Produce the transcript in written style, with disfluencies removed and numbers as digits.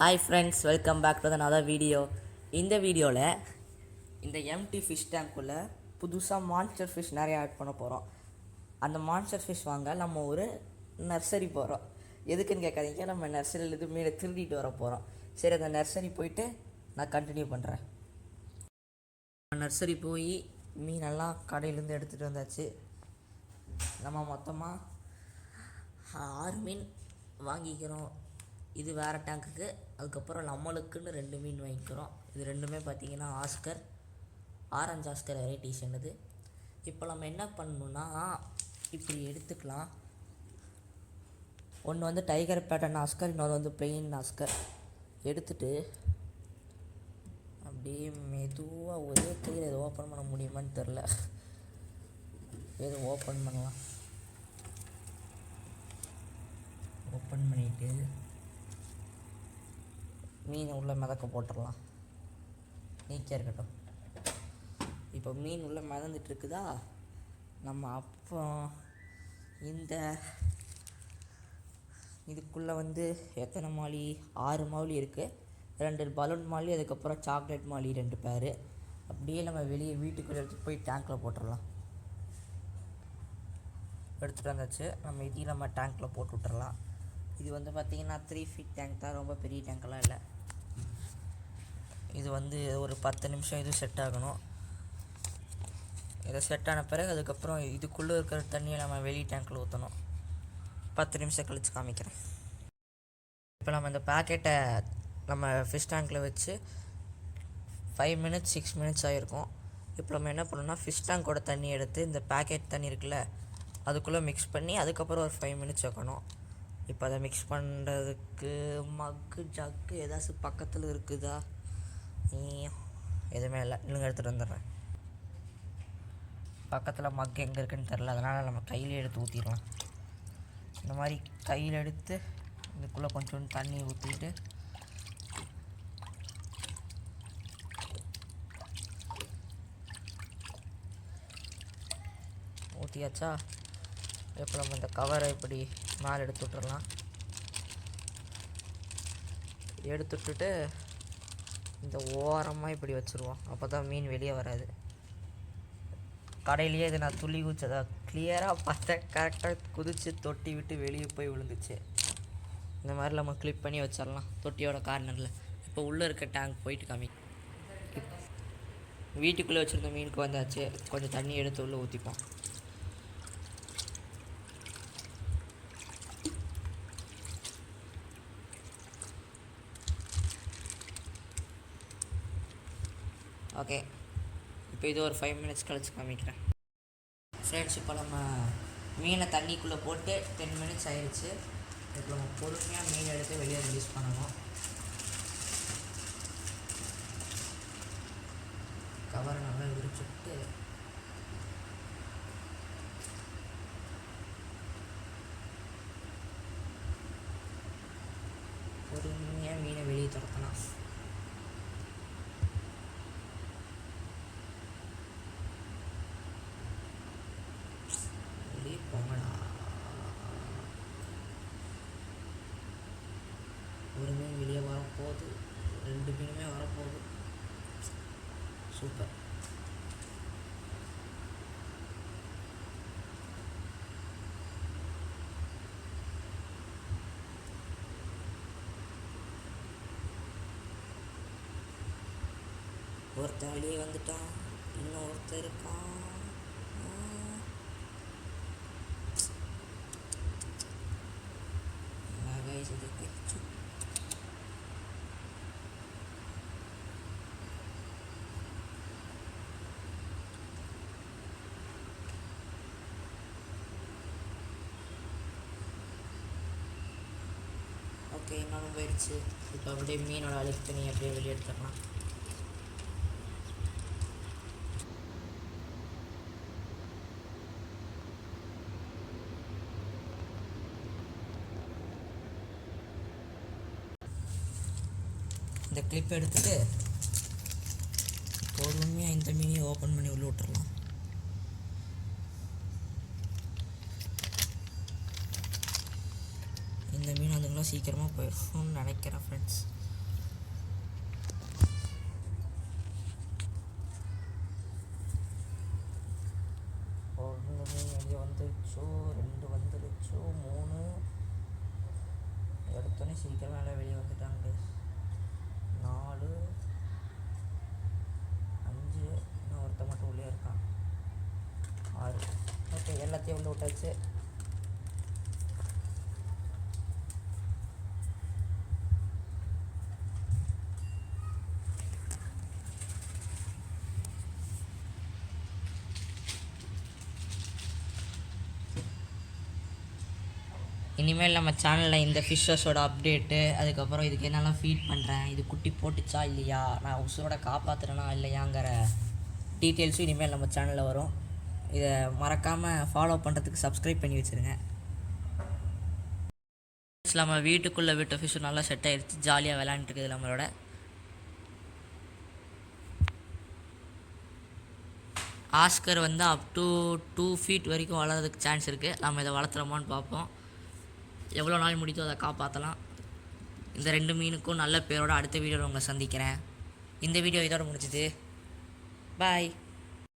Hi friends, welcome back to another video. இந்த வீடியோவில் இந்த எம்டி ஃபிஷ் டேங்க்குள்ளே புதுசாக மான்ஸ்டர் ஃபிஷ் நிறைய ஆட் பண்ண போகிறோம். அந்த மான்ஸ்டர் ஃபிஷ் வாங்க நம்ம ஒரு நர்சரி போகிறோம். எதுக்குன்னு கேட்காதீங்க, நம்ம நர்சரியில் இது மீனை திருடிட்டு வர போகிறோம். சரி, அந்த நர்சரி போயிட்டு நான் கண்டினியூ பண்ணுறேன். நர்சரி போய் மீனெல்லாம் கடையிலேருந்து எடுத்துகிட்டு வந்தாச்சு. நம்ம மொத்தமாக 6 மீன் வாங்கிக்கிறோம். இது வேறு டேங்க்குக்கு. அதுக்கப்புறம் நம்மளுக்குன்னு 2 மீன் வாங்கிக்கிறோம். இது ரெண்டுமே பார்த்திங்கன்னா ஆஸ்கர், ஆரஞ்சு ஆஸ்கர் வெரைட்டிஸ் என்னது. இப்போ நம்ம என்ன பண்ணணுன்னா, இப்படி எடுத்துக்கலாம். ஒன்று வந்து டைகர் பேட்டர்ன் ஆஸ்கர், இன்னொன்று வந்து பிளெயின் ஆஸ்கர். எடுத்துட்டு அப்படியே மெதுவாக ஒரே கையில் எது ஓப்பன் பண்ண முடியுமான்னு தெரில. எது ஓப்பன் பண்ணலாம். ஓப்பன் பண்ணிவிட்டு மீன் உள்ளே மிதக்க போட்டுடலாம். நீச்சல் இருக்கட்டும். இப்போ மீன் உள்ளே மிதந்துட்டுருக்குதா. நம்ம அப்போ இந்த இதுக்குள்ளே வந்து எத்தனை மாலி, 6 மாலி இருக்குது. 2 பலூன் மாலி, அதுக்கப்புறம் சாக்லேட் மாலி 2 பேர். அப்படியே நம்ம வெளியே வீட்டுக்குள்ளே எடுத்துகிட்டு போய் டேங்க்கில் போட்டுடலாம். எடுத்துகிட்டு வந்தாச்சு. நம்ம இதையும் நம்ம டேங்க்கில் போட்டு விட்டுறலாம். இது வந்து பார்த்திங்கன்னா 3 ஃபீட் டேங்க் தான், ரொம்ப பெரிய டேங்க்கெல்லாம் இல்லை. இது வந்து ஒரு 10 நிமிஷம் இது செட் ஆகணும். இதை செட் ஆன பிறகு அதுக்கப்புறம் இதுக்குள்ளே இருக்கிற தண்ணியை நம்ம வெளி டேங்க்கில் ஊற்றணும். 10 நிமிஷம் கழித்து காமிக்கிறேன். இப்போ நம்ம இந்த பேக்கெட்டை நம்ம ஃபிஷ் டேங்க்கில் வச்சு 5 மினிட்ஸ் 6 மினிட்ஸ் ஆகிருக்கும். இப்போ நம்ம என்ன பண்ணணும்னா, ஃபிஷ் டேங்கோட தண்ணி எடுத்து இந்த பேக்கெட் தண்ணி இருக்குல்ல அதுக்குள்ளே மிக்ஸ் பண்ணி அதுக்கப்புறம் ஒரு 5 மினிட்ஸ் வைக்கணும். இப்போ அதை மிக்ஸ் பண்ணுறதுக்கு ஜக்கு ஏதாச்சும் பக்கத்தில் இருக்குதா? எதுவுமே இல்லை. இன்னும் எடுத்துகிட்டு வந்துடுறேன். பக்கத்தில் மக்கு எங்கே இருக்குதுன்னு தெரில, அதனால் நம்ம கையில் எடுத்து ஊற்றிடலாம். இந்த மாதிரி கையில் எடுத்து இதுக்குள்ளே கொஞ்சோண்டு தண்ணி ஊற்றிட்டு ஊற்றியாச்சா. இப்போ நம்ம இந்த கவரை இப்படி மேலே எடுத்து விட்டுறலாம். எடுத்துட்டு இந்த ஓரமாக இப்படி வச்சுருவோம். அப்போ தான் மீன் வெளியே வராது. கடையிலேயே இது நான் துள்ளி குதிச்சதா கிளியராக பார்த்தா கரெக்டாக குதித்து தொட்டி விட்டு வெளியே போய் விழுந்துச்சு. இந்த மாதிரி நம்ம கிளிப் பண்ணி வச்சிடலாம் தொட்டியோட கார்னரில். இப்போ உள்ளே இருக்க டேங்க் போயிட்டு காமி. வீட்டுக்குள்ளே வச்சுருந்த மீனுக்கு வந்தாச்சு. கொஞ்சம் தண்ணி எடுத்து உள்ளே ஊற்றிப்போம். ஓகே, இப்போ இது ஒரு 5 மினிட்ஸ் கழிச்சு காமிக்கிறேன். ஃப்ரெண்ட்ஸ், இப்போ நம்ம மீனை தண்ணிக்குள்ளே போட்டு 10 மினிட்ஸ் ஆயிடுச்சு. இப்போ நம்ம பொறுமையாக மீன் எடுத்து வெளியே ரிலீஸ் பண்ணணும். கவரை நல்லா விரிச்சுட்டு பொறுமையாக மீனை வெளியே துரத்தலாம். ஒரு மீன் வெளியே வரப்போகுது, 2 மீனுமே வரப்போகுது. சூப்பர். ஒருத்தன் வெளியே வந்துட்டான், இன்னும் ஒருத்தர் இருக்கான். ஓகே, இன்னொன்று போயிடுச்சு. இப்போ அப்படியே மீனோட அழுக்கு தண்ணி அப்படியே வெளியே எடுத்துடலாம். இந்த கிளிப் எடுத்துகிட்டு பொறுமையாக இந்த மீனையும் ஓப்பன் பண்ணி உள்ளே விட்டுறலாம். இந்த மீன் அதுங்கள ரொம்ப சீக்கிரமாக போயிடும்னு நினைக்கிறேன் ஃப்ரெண்ட்ஸ். ஒன்று வெளியே வந்துருச்சோ, 2 வந்துருச்சோ, 3 எடுத்தோடனே சீக்கிரமாக எல்லாம் வெளியே வந்துட்டாங்க. 4 5 இன்னும் ஒருத்த மட்டும் உள்ளே இருக்கான். 6. ஓகே, எல்லாத்தையும் உள்ள விட்டாச்சு. இனிமேல் நம்ம சேனலில் இந்த ஃபிஷ்ஷஸோட அப்டேட்டு, அதுக்கப்புறம் இதுக்கு என்னெல்லாம் ஃபீட் பண்ணுறேன், இது குட்டி போட்டுச்சா இல்லையா, நான் உசுரோட காப்பாற்றுறேனா இல்லையாங்கிற டீட்டெயில்ஸும் இனிமேல் நம்ம சேனலில் வரும். இதை மறக்காமல் ஃபாலோ பண்ணுறதுக்கு சப்ஸ்கிரைப் பண்ணி வச்சுருங்க. நம்ம வீட்டுக்குள்ளே விட்ட ஃபிஷ்ஷும் நல்லா செட் ஆகிடுச்சு, ஜாலியாக விளாண்டுருக்குது நம்மளோட. ஆஸ்கர் வந்து அப் டு 2 feet வரைக்கும் வளர்கிறதுக்கு சான்ஸ் இருக்குது. நம்ம இதை வளர்த்துறோமான்னு பார்ப்போம். எவ்வளோ நாள் முடித்தோ அதை காப்பாற்றலாம். இந்த 2 மீனுக்கும் நல்ல பேரோட அடுத்த வீடியோவில் உங்களை சந்திக்கிறேன். இந்த வீடியோ இதோட முடிஞ்சுது. பாய்.